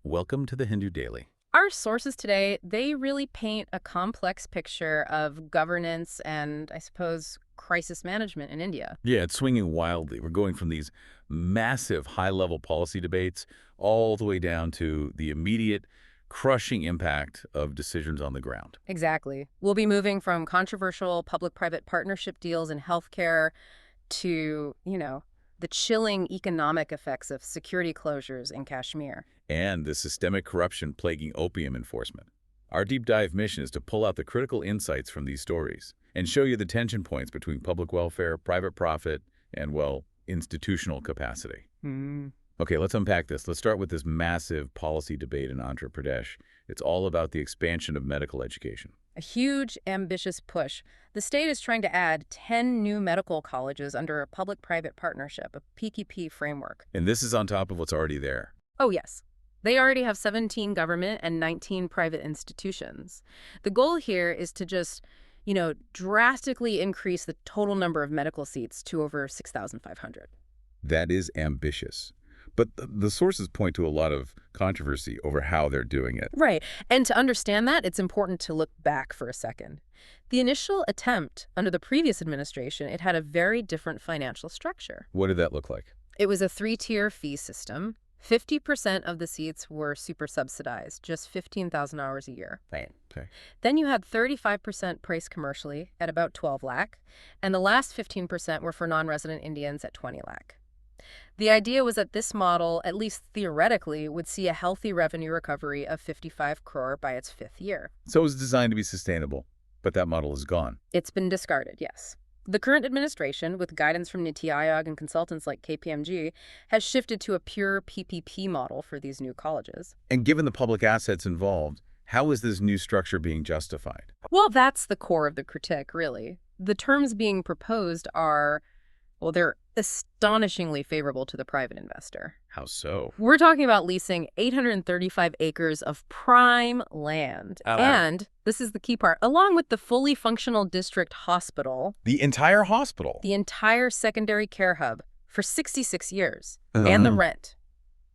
Welcome to the Hindu Daily. Our sources today, they really paint a complex picture of governance and, I suppose, crisis management in India. Yeah, it's swinging wildly. We're going from these massive high-level policy debates all the way down to the immediate, crushing impact of decisions on the ground. Exactly. We'll be moving from controversial public-private partnership deals in healthcare to, the chilling economic effects of security closures in Kashmir. And the systemic corruption plaguing opium enforcement. Our deep dive mission is to pull out the critical insights from these stories and show you the tension points between public welfare, private profit, and, well, institutional capacity. Okay, let's unpack this. Let's start with this massive policy debate in Andhra Pradesh. It's all about the expansion of medical education. A huge, ambitious push. The state is trying to add 10 new medical colleges under a public-private partnership, a PPP framework. And this is on top of what's already there. Oh, yes. They already have 17 government and 19 private institutions. The goal here is to just, drastically increase the total number of medical seats to over 6,500. That is ambitious. But the sources point to a lot of controversy over how they're doing it. Right. And to understand that, it's important to look back for a second. The initial attempt under the previous administration, it had a very different financial structure. What did that look like? It was a three-tier fee system. 50% of the seats were super subsidized, just 15,000 hours a year. Right. Okay. Then you had 35% priced commercially at about 12 lakh, and the last 15% were for non-resident Indians at 20 lakh. The idea was that this model, at least theoretically, would see a healthy revenue recovery of 55 crore by its fifth year. So it was designed to be sustainable, but that model is gone. It's been discarded, yes. The current administration, with guidance from Niti Aayog and consultants like KPMG, has shifted to a pure PPP model for these new colleges. And given the public assets involved, how is this new structure being justified? Well, that's the core of the critique, really. The terms being proposed are, they're astonishingly favorable to the private investor. How so? We're talking about leasing 835 acres of prime land. And this is the key part, along with the fully functional district hospital. The entire hospital? The entire secondary care hub for 66 years. And the rent.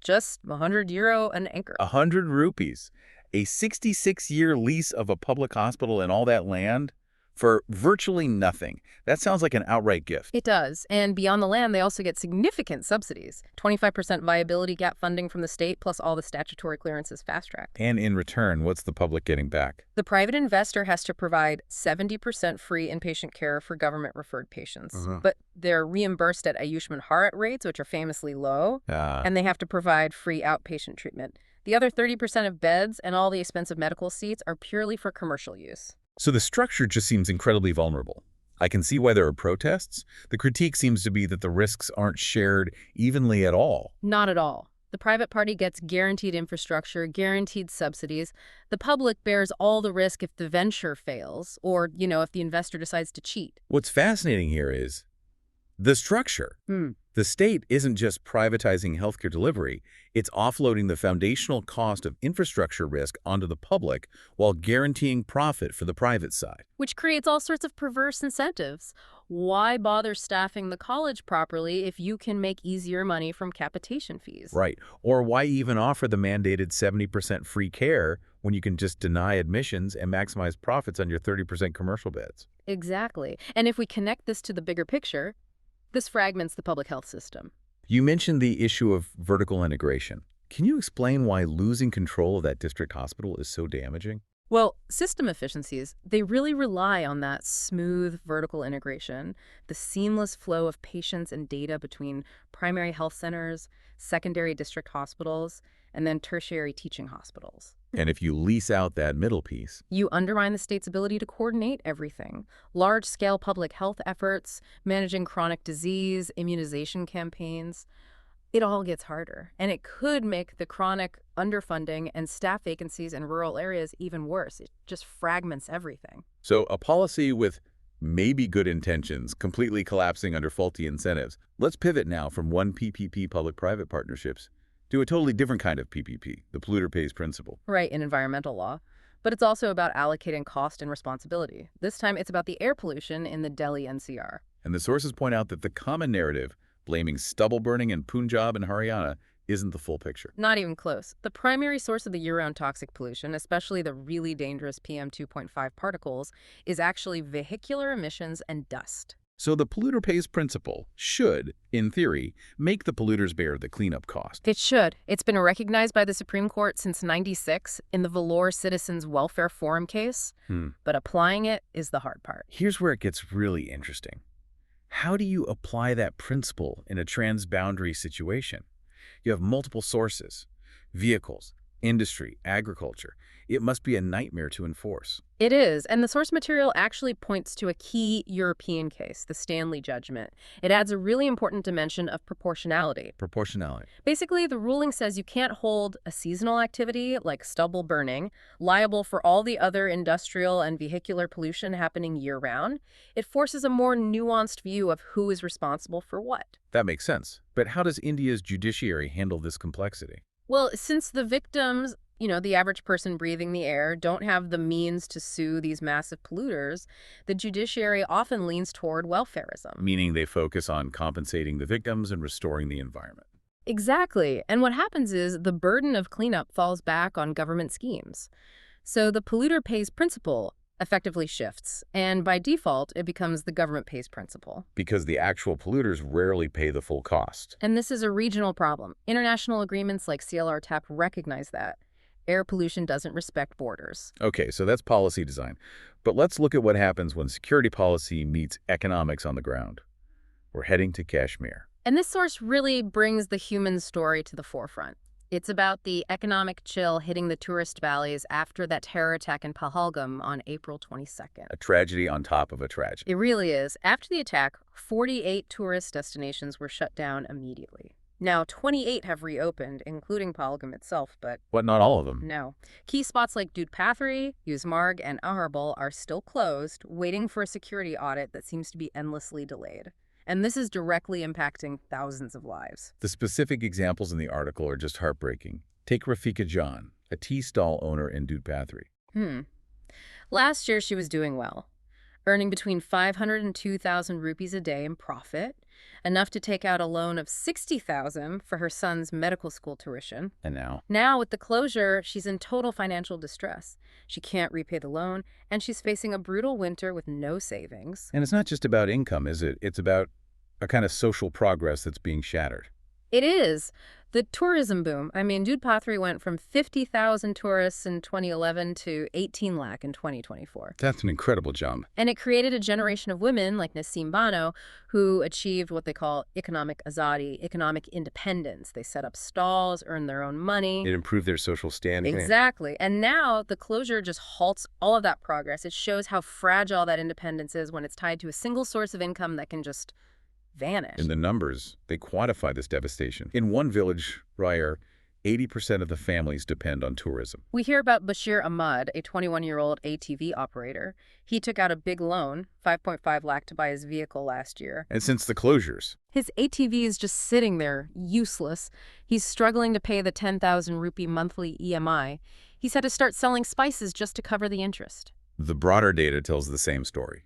Just €100 an acre. 100 rupees. A 66-year lease of a public hospital and all that land? For virtually nothing. That sounds like an outright gift. It does. And beyond the land, they also get significant subsidies. 25% viability gap funding from the state, plus all the statutory clearances fast-tracked. And in return, what's the public getting back? The private investor has to provide 70% free inpatient care for government-referred patients. But they're reimbursed at Ayushman Bharat rates, which are famously low, and they have to provide free outpatient treatment. The other 30% of beds and all the expensive medical seats are purely for commercial use. So the structure just seems incredibly vulnerable. I can see why there are protests. The critique seems to be that the risks aren't shared evenly at all. Not at all. The private party gets guaranteed infrastructure, guaranteed subsidies. The public bears all the risk if the venture fails or, if the investor decides to cheat. What's fascinating here is the structure. The state isn't just privatizing healthcare delivery, it's offloading the foundational cost of infrastructure risk onto the public while guaranteeing profit for the private side. Which creates all sorts of perverse incentives. Why bother staffing the college properly if you can make easier money from capitation fees? Right. Or why even offer the mandated 70% free care when you can just deny admissions and maximize profits on your 30% commercial beds? Exactly. And if we connect this to the bigger picture, this fragments the public health system. You mentioned the issue of vertical integration. Can you explain why losing control of that district hospital is so damaging? Well, system efficiencies, they really rely on that smooth vertical integration, the seamless flow of patients and data between primary health centers, secondary district hospitals, and then tertiary teaching hospitals. And if you lease out that middle piece, you undermine the state's ability to coordinate everything. Large-scale public health efforts, managing chronic disease, immunization campaigns. It all gets harder. And it could make the chronic underfunding and staff vacancies in rural areas even worse. It just fragments everything. So a policy with maybe good intentions completely collapsing under faulty incentives. Let's pivot now from one PPP public-private partnerships to a totally different kind of PPP, the polluter pays principle. Right, in environmental law. But it's also about allocating cost and responsibility. This time it's about the air pollution in the Delhi NCR. And the sources point out that the common narrative, blaming stubble burning in Punjab and Haryana, isn't the full picture. Not even close. The primary source of the year-round toxic pollution, especially the really dangerous PM 2.5 particles, is actually vehicular emissions and dust. So the polluter pays principle should, in theory, make the polluters bear the cleanup cost. It should. It's been recognized by the Supreme Court since '96 in the Valor Citizens Welfare Forum case, but applying it is the hard part. Here's where it gets really interesting. How do you apply that principle in a transboundary situation? You have multiple sources, vehicles, industry, agriculture. It must be a nightmare to enforce. It is, and the source material actually points to a key European case, the Stanley judgment. It adds a really important dimension of proportionality. Proportionality. Basically, the ruling says you can't hold a seasonal activity, like stubble burning, liable for all the other industrial and vehicular pollution happening year-round. It forces a more nuanced view of who is responsible for what. That makes sense. But how does India's judiciary handle this complexity? Well, since the victims, the average person breathing the air, don't have the means to sue these massive polluters, the judiciary often leans toward welfarism. Meaning they focus on compensating the victims and restoring the environment. Exactly. And what happens is the burden of cleanup falls back on government schemes. So the polluter pays principle effectively shifts, and by default, it becomes the government pays principle. Because the actual polluters rarely pay the full cost. And this is a regional problem. International agreements like CLR-TAP recognize that. Air pollution doesn't respect borders. Okay, so that's policy design. But let's look at what happens when security policy meets economics on the ground. We're heading to Kashmir. And this source really brings the human story to the forefront. It's about the economic chill hitting the tourist valleys after that terror attack in Pahalgam on April 22nd. A tragedy on top of a tragedy. It really is. After the attack, 48 tourist destinations were shut down immediately. Now, 28 have reopened, including Pahalgam itself, but... What, not all of them? No. Key spots like Dudh Pathri, Yuzmarg, and Aharbal are still closed, waiting for a security audit that seems to be endlessly delayed. And this is directly impacting thousands of lives. The specific examples in the article are just heartbreaking. Take Rafika Jan, a tea stall owner in Dudh Pathri. Last year, she was doing well, earning between 500 and 2,000 rupees a day in profit, enough to take out a loan of 60,000 for her son's medical school tuition. And now? Now, with the closure, she's in total financial distress. She can't repay the loan, and she's facing a brutal winter with no savings. And it's not just about income, is it? It's about a kind of social progress that's being shattered. It is. The tourism boom. Dudh Pathri went from 50,000 tourists in 2011 to 18 lakh in 2024. That's an incredible jump. And it created a generation of women like Naseem Bano who achieved what they call economic azadi, economic independence. They set up stalls, earned their own money. It improved their social standing. Exactly. And now the closure just halts all of that progress. It shows how fragile that independence is when it's tied to a single source of income that can just vanish. In the numbers, they quantify this devastation. In one village, Ryer, 80% of the families depend on tourism. We hear about Bashir Ahmad, a 21-year-old ATV operator. He took out a big loan, 5.5 lakh, to buy his vehicle last year. And since the closures, his ATV is just sitting there, useless. He's struggling to pay the 10,000 rupee monthly EMI. He's had to start selling spices just to cover the interest. The broader data tells the same story.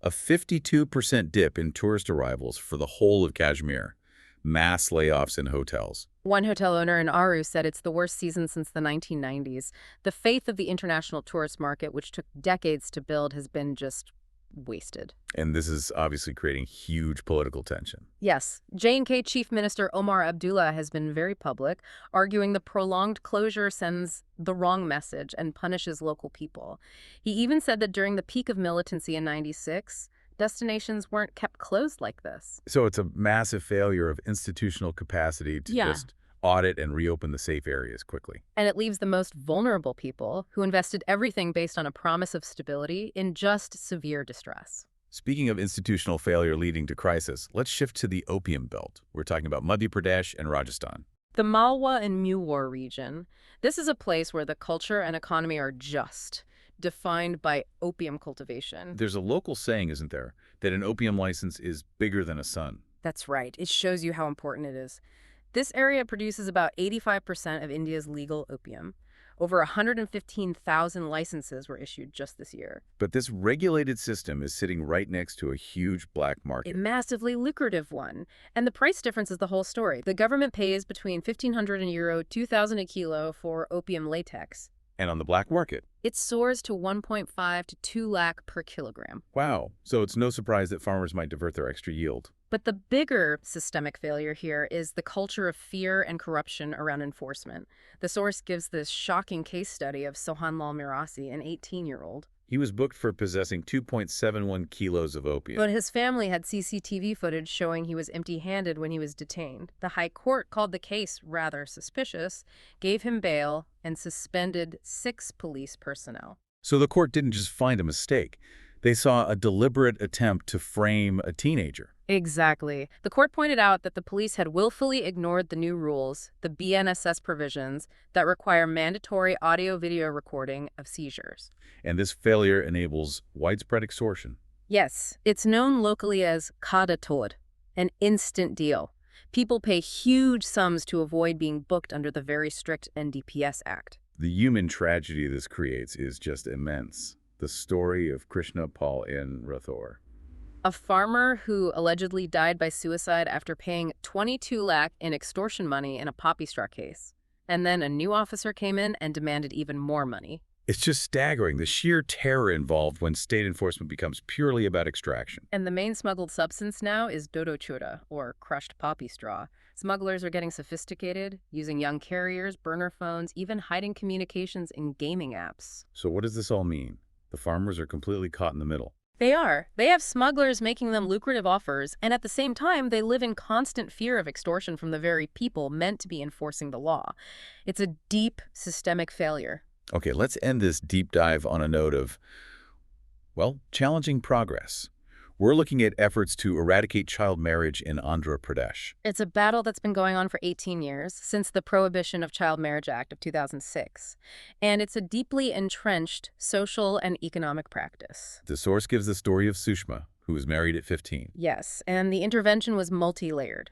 A 52% dip in tourist arrivals for the whole of Kashmir. Mass layoffs in hotels. One hotel owner in Aru said it's the worst season since the 1990s. The faith of the international tourist market, which took decades to build, has been just wasted. And this is obviously creating huge political tension. Yes. J&K Chief Minister Omar Abdullah has been very public, arguing the prolonged closure sends the wrong message and punishes local people. He even said that during the peak of militancy in '96, destinations weren't kept closed like this. So it's a massive failure of institutional capacity to just audit and reopen the safe areas quickly. And it leaves the most vulnerable people who invested everything based on a promise of stability in just severe distress. Speaking of institutional failure leading to crisis, let's shift to the Opium Belt. We're talking about Madhya Pradesh and Rajasthan. The Malwa and Mewar region. This is a place where the culture and economy are just defined by opium cultivation. There's a local saying, isn't there, that an opium license is bigger than a sun. That's right. It shows you how important it is. This area produces about 85% of India's legal opium. Over 115,000 licenses were issued just this year. But this regulated system is sitting right next to a huge black A market. massively lucrative one. And the price difference is the whole story. The government pays between 1,500 euro, 2,000 a kilo for opium latex. And on the black market. It soars to 1.5 to 2 lakh per kilogram. Wow. So it's no surprise that farmers might divert their extra yield. But the bigger systemic failure here is the culture of fear and corruption around enforcement. The source gives this shocking case study of Sohanlal Mirasi, an 18-year-old. He was booked for possessing 2.71 kilos of opium. But his family had CCTV footage showing he was empty-handed when he was detained. The High Court called the case rather suspicious, gave him bail, and suspended 6 police personnel. So the court didn't just find a mistake. They saw a deliberate attempt to frame a teenager. Exactly. The court pointed out that the police had willfully ignored the new rules, the BNSS provisions, that require mandatory audio-video recording of seizures. And this failure enables widespread extortion. Yes, it's known locally as kada tod, an instant deal. People pay huge sums to avoid being booked under the very strict NDPS Act. The human tragedy this creates is just immense. The story of Krishna Pal in Rathore. A farmer who allegedly died by suicide after paying 22 lakh in extortion money in a poppy straw case. And then a new officer came in and demanded even more money. It's just staggering, the sheer terror involved when state enforcement becomes purely about extraction. And the main smuggled substance now is dodo chura, or crushed poppy straw. Smugglers are getting sophisticated, using young carriers, burner phones, even hiding communications in gaming apps. So what does this all mean? The farmers are completely caught in the middle. They are. They have smugglers making them lucrative offers, and at the same time, they live in constant fear of extortion from the very people meant to be enforcing the law. It's a deep systemic failure. Okay, let's end this deep dive on a note of, well, challenging progress. We're looking at efforts to eradicate child marriage in Andhra Pradesh. It's a battle that's been going on for 18 years, since the Prohibition of Child Marriage Act of 2006. And it's a deeply entrenched social and economic practice. The source gives the story of Sushma, who was married at 15. Yes, and the intervention was multi-layered.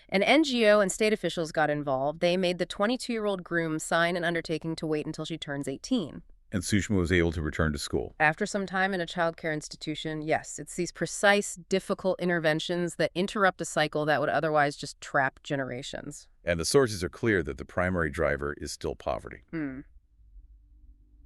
An NGO and state officials got involved. They made the 22-year-old groom sign an undertaking to wait until she turns 18. And Sushma was able to return to school. After some time in a child care institution, yes, it's these precise, difficult interventions that interrupt a cycle that would otherwise just trap generations. And the sources are clear that the primary driver is still poverty.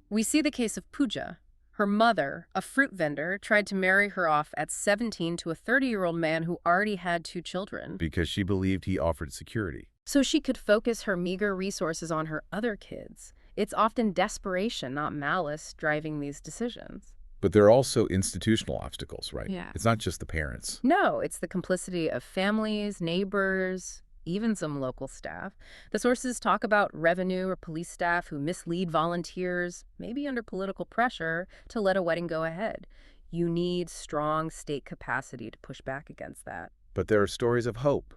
We see the case of Pooja. Her mother, a fruit vendor, tried to marry her off at 17 to a 30-year-old man who already had 2 children. Because she believed he offered security. So she could focus her meager resources on her other kids. It's often desperation, not malice, driving these decisions. But there are also institutional obstacles, right? Yeah. It's not just the parents. No, it's the complicity of families, neighbors, even some local staff. The sources talk about revenue or police staff who mislead volunteers, maybe under political pressure, to let a wedding go ahead. You need strong state capacity to push back against that. But there are stories of hope,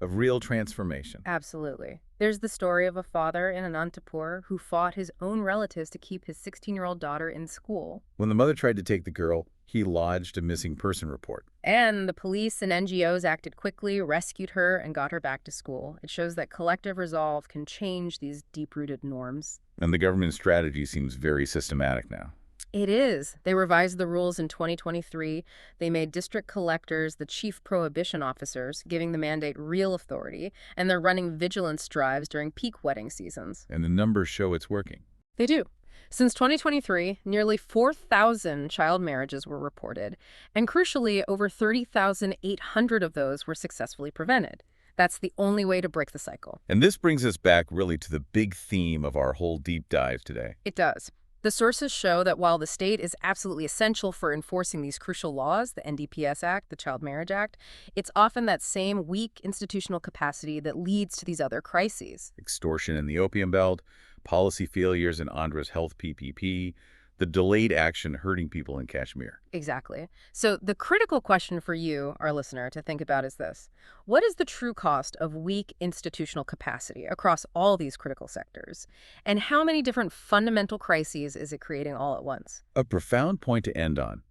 of real transformation. Absolutely. There's the story of a father in Anantapur who fought his own relatives to keep his 16-year-old daughter in school. When the mother tried to take the girl, he lodged a missing person report. And the police and NGOs acted quickly, rescued her, and got her back to school. It shows that collective resolve can change these deep-rooted norms. And the government strategy seems very systematic now. It is. They revised the rules in 2023. They made district collectors the chief prohibition officers, giving the mandate real authority, and they're running vigilance drives during peak wedding seasons. And the numbers show it's working. They do. Since 2023, nearly 4,000 child marriages were reported, and crucially, over 30,800 of those were successfully prevented. That's the only way to break the cycle. And this brings us back really to the big theme of our whole deep dive today. It does. The sources show that while the state is absolutely essential for enforcing these crucial laws, the NDPS Act, the Child Marriage Act, it's often that same weak institutional capacity that leads to these other crises. Extortion in the opium belt, policy failures in Andhra's health PPP, the delayed action hurting people in Kashmir. Exactly. So the critical question for you, our listener, to think about is this. What is the true cost of weak institutional capacity across all these critical sectors? And how many different fundamental crises is it creating all at once? A profound point to end on.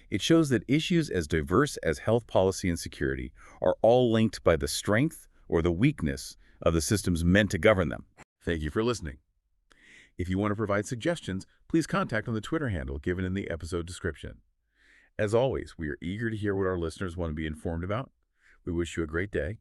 It shows that issues as diverse as health policy and security are all linked by the strength or the weakness of the systems meant to govern them. Thank you for listening. If you want to provide suggestions, please contact on the Twitter handle given in the episode description. As always, we are eager to hear what our listeners want to be informed about. We wish you a great day.